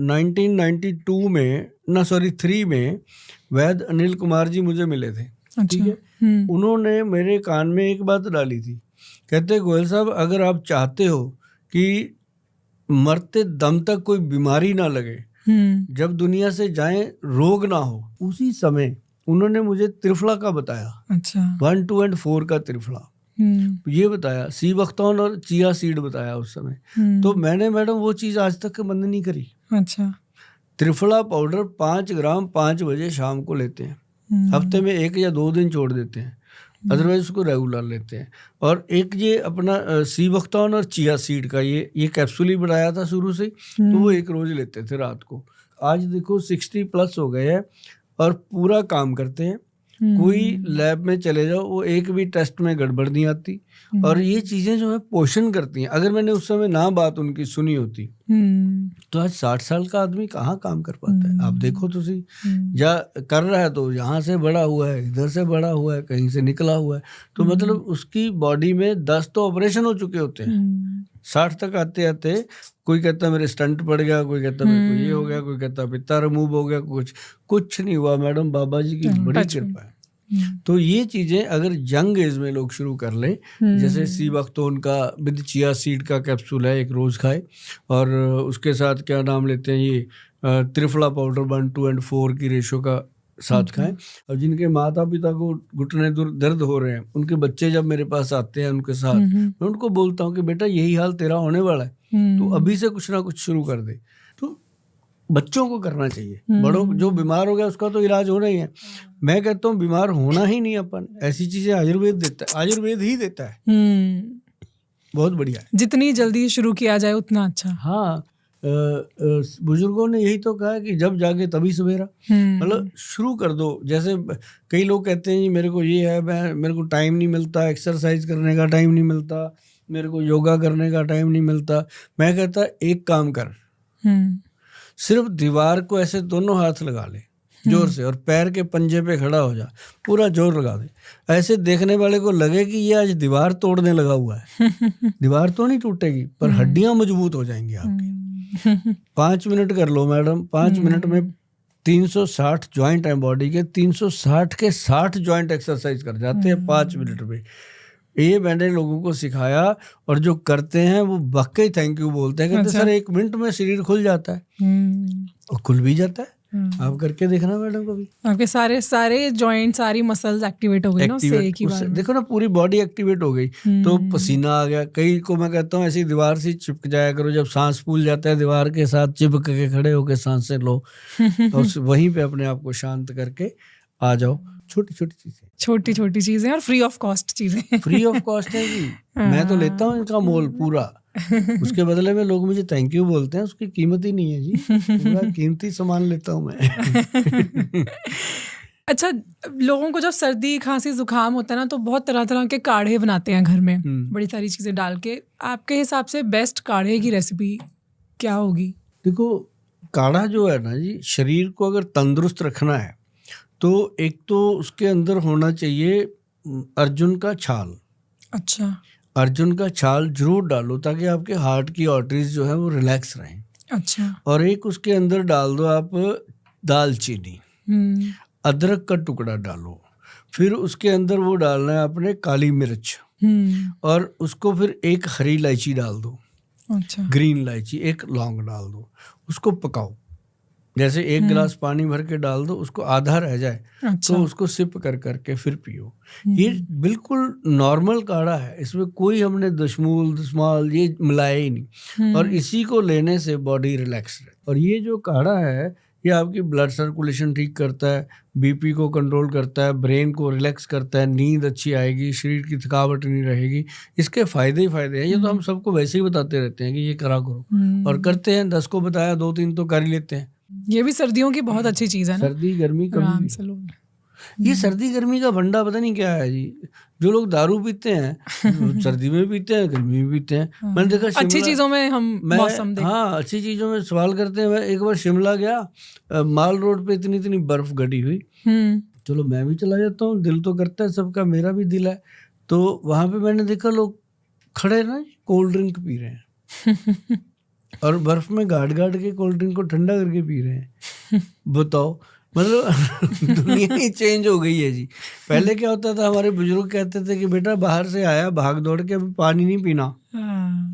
1992 में ना सॉरी 3 में वैद्य अनिल कुमार जी मुझे मिले थे। ठीक है, उन्होंने मेरे कान में एक बात डाली थी, कहते गोयल साहब अगर आप चाहते हो कि मरते दम तक कोई बीमारी ना लगे, जब दुनिया से जाएं रोग ना हो, उसी समय उन्होंने मुझे त्रिफला का बताया। अच्छा। 1, 2 and 4 का त्रिफला ये बताया, सी बख्तौन और चिया सीड बताया उस समय। तो मैंने मैडम वो चीज आज तक बंद नहीं करी। अच्छा। त्रिफला पाउडर 5 ग्राम 5 बजे शाम को लेते हैं, हफ्ते में 1 या 2 दिन छोड़ देते हैं, अदरवाइज उसको रेगुलर लेते हैं। और एक ये अपना सी बख्तौन और चिया सीड का ये कैप्सूल ही बनाया था शुरू से, तो वो 1 रोज लेते थे रात को। आज देखो 60+ हो गए हैं और पूरा काम करते हैं। कोई लैब में चले जाओ, वो एक भी टेस्ट में गड़बड़ नहीं आती। और ये चीजें जो है पोषण करती हैं। अगर मैंने उस समय ना बात उनकी सुनी होती तो आज 60 साल का आदमी कहाँ काम कर पाता है। आप देखो तो सही, या कर रहा है तो यहाँ से बड़ा हुआ है, इधर से बड़ा हुआ है, कहीं से निकला हुआ है, तो मतलब उसकी बॉडी में 10 तो ऑपरेशन हो चुके होते हैं। 60 तक आते आते कोई कहता मेरे स्टंट पड़ गया, कोई कहता मेरे को ये हो गया, कोई कहता पित्ता रिमूव हो गया, कुछ नहीं हुआ मैडम, बाबा जी की बड़ी कृपा है। तो ये चीजें अगर यंग एज में लोग शुरू कर लें, जैसे सी बख्तौन का विद चिया सीड का कैप्सूल है, 1 रोज खाए, और उसके साथ क्या नाम लेते हैं ये त्रिफला पाउडर 1, 2 and 4 की रेशो का साथ खाएं। और जिनके माता पिता को घुटने दर्द हो रहे हैं, उनके बच्चे जब मेरे पास आते हैं उनके साथ, मैं उनको बोलता हूँ कि बेटा यही हाल तेरा होने वाला है, तो अभी से कुछ ना कुछ शुरू कर दे। तो बच्चों को करना चाहिए, बड़ों जो बीमार हो गया उसका तो इलाज होना ही है। मैं कहता हूँ बीमार होना ही नहीं, अपन ऐसी चीजें आयुर्वेद देता है, आयुर्वेद ही देता है। बहुत बढ़िया है, जितनी जल्दी शुरू किया जाए उतना अच्छा। हाँ, बुजुर्गों ने यही तो कहा कि जब जागे तभी सवेरा, मतलब शुरू कर दो। जैसे कई लोग कहते हैं मेरे को ये है, मेरे को टाइम नहीं मिलता, एक्सरसाइज करने का टाइम नहीं मिलता, मेरे को योगा करने का टाइम नहीं मिलता। मैं कहता एक काम कर, सिर्फ दीवार को ऐसे दोनों हाथ लगा ले जोर से, और पैर के पंजे पे खड़ा हो जा, पूरा जोर लगा दे, ऐसे देखने वाले को लगे कि ये आज दीवार तोड़ने लगा हुआ है। दीवार तो नहीं टूटेगी पर हड्डियां मजबूत हो जाएंगी आपकी। 5 मिनट कर लो मैडम, 5 मिनट में 360 जॉइंट है बॉडी के, 360 के 60 जॉइंट एक्सरसाइज कर जाते हैं 5 मिनट में। ये मैंने लोगों को सिखाया, और जो करते हैं वो वाकई थैंक यू बोलते हैं, कहते सर 1 मिनट में शरीर खुल जाता है, और खुल भी जाता है। आप करके देखना मैडम कभी, आपके सारे जॉइंट, सारी मसल्स एक्टिवेट हो गई ना उससे एक ही बार में। देखो ना पूरी बॉडी एक्टिवेट हो गई, तो पसीना आ गया। कई को मैं कहता हूँ ऐसी दीवार से चिपक जाया करो, जब सांस फूल जाता है दीवार के साथ चिपक के खड़े होकर सांसें लो, और वहीं पे अपने आप को शांत करके आ जाओ। छोटी छोटी चीजें और फ्री ऑफ कॉस्ट चीजें, फ्री ऑफ कॉस्ट है जी। मैं तो लेता हूँ इनका मोल पूरा, उसके बदले में लोग मुझे थैंक यू बोलते हैं, उसकी कीमत ही नहीं है जी, पूरा कीमती सामान लेता हूँ मैं। अच्छा, लोगों को जब सर्दी खांसी जुकाम होता है ना, तो बहुत तरह तरह के काढ़े बनाते हैं घर में, बड़ी सारी चीजें डाल के। आपके हिसाब से बेस्ट काढ़े की रेसिपी क्या होगी? देखो काढ़ा जो है ना जी, शरीर को अगर तंदुरुस्त रखना है तो एक तो उसके अंदर होना चाहिए अर्जुन का छाल। अच्छा, अर्जुन का छाल जरूर डालो ताकि आपके हार्ट की आर्टरीज जो है वो रिलैक्स रहें। अच्छा, और एक उसके अंदर डाल दो आप दालचीनी, अदरक का टुकड़ा डालो, फिर उसके अंदर वो डालना है आपने काली मिर्च, और उसको फिर 1 हरी इलायची डाल दो। अच्छा, ग्रीन इलायची, 1 लौंग डाल दो, उसको पकाओ। जैसे 1 गिलास पानी भर के डाल दो, उसको आधा रह जाए। अच्छा, तो उसको सिप कर करके फिर पियो। ये बिल्कुल नॉर्मल काढ़ा है, इसमें कोई हमने दशमाल ये मिलाया ही नहीं, और इसी को लेने से बॉडी रिलैक्स रहे। और ये जो काढ़ा है ये आपकी ब्लड सर्कुलेशन ठीक करता है, बीपी को कंट्रोल करता है, ब्रेन को रिलैक्स करता है, नींद अच्छी आएगी, शरीर की थकावट नहीं रहेगी। इसके फायदे ही फायदे हैं। ये तो हम सबको वैसे ही बताते रहते हैं कि ये करा करो, और करते हैं। 10 को बताया 2-3 तो कर ही लेते हैं। ये भी सर्दियों की बहुत अच्छी चीज है ना, सर्दी गर्मी कभी। ये सर्दी गर्मी का भंडा पता नहीं क्या है जी। जो लोग दारू पीते हैं सर्दी में पीते हैं, गर्मी में पीते हैं। मैंने देखा अच्छी चीजों में हम मौसम देख, हाँ अच्छी चीजों में सवाल करते हैं। मैं एक बार शिमला गया, माल रोड पे इतनी बर्फ गड़ी हुई, चलो मैं भी चला जाता हूँ, दिल तो करता है सबका, मेरा भी दिल है। तो वहां पे मैंने देखा लोग खड़े ना कोल्ड ड्रिंक पी रहे हैं। और बर्फ में गाड़ के कोल्ड ड्रिंक को ठंडा करके पी रहे हैं। बताओ, मतलब दुनिया ही चेंज हो गई है जी। पहले क्या होता था, हमारे बुजुर्ग कहते थे कि बेटा बाहर से आया भाग दौड़ के अभी पानी नहीं पीना,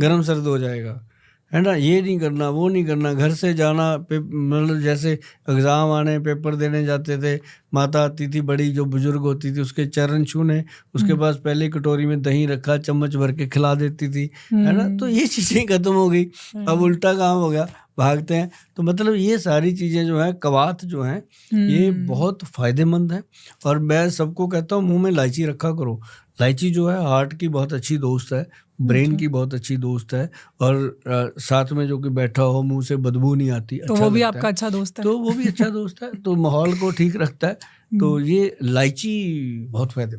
गर्म सर्द हो जाएगा, है ना, ये नहीं करना वो नहीं करना, घर से जाना, मतलब जैसे एग्ज़ाम आने पेपर देने जाते थे, माता आती थी बड़ी जो बुजुर्ग होती थी, उसके चरण छूने, उसके पास पहले कटोरी में दही रखा, चम्मच भर के खिला देती थी, है ना। तो ये चीज़ें खत्म हो गई, अब उल्टा काम हो गया, भागते हैं। तो मतलब ये सारी चीज़ें जो हैं, कवात जो हैं, ये बहुत फ़ायदेमंद है। और मैं सबको कहता हूँ मुंह में इलायची रखा करो। इलायची जो है हार्ट की बहुत अच्छी दोस्त है, ब्रेन की बहुत अच्छी दोस्त है, और साथ में जो कि बैठा हो मुंह से बदबू नहीं आती, तो अच्छा वो भी लगता आपका है। अच्छा दोस्त है। तो वो भी अच्छा दोस्त है, तो माहौल को ठीक रखता है। तो ये इलायची बहुत फायदेमंद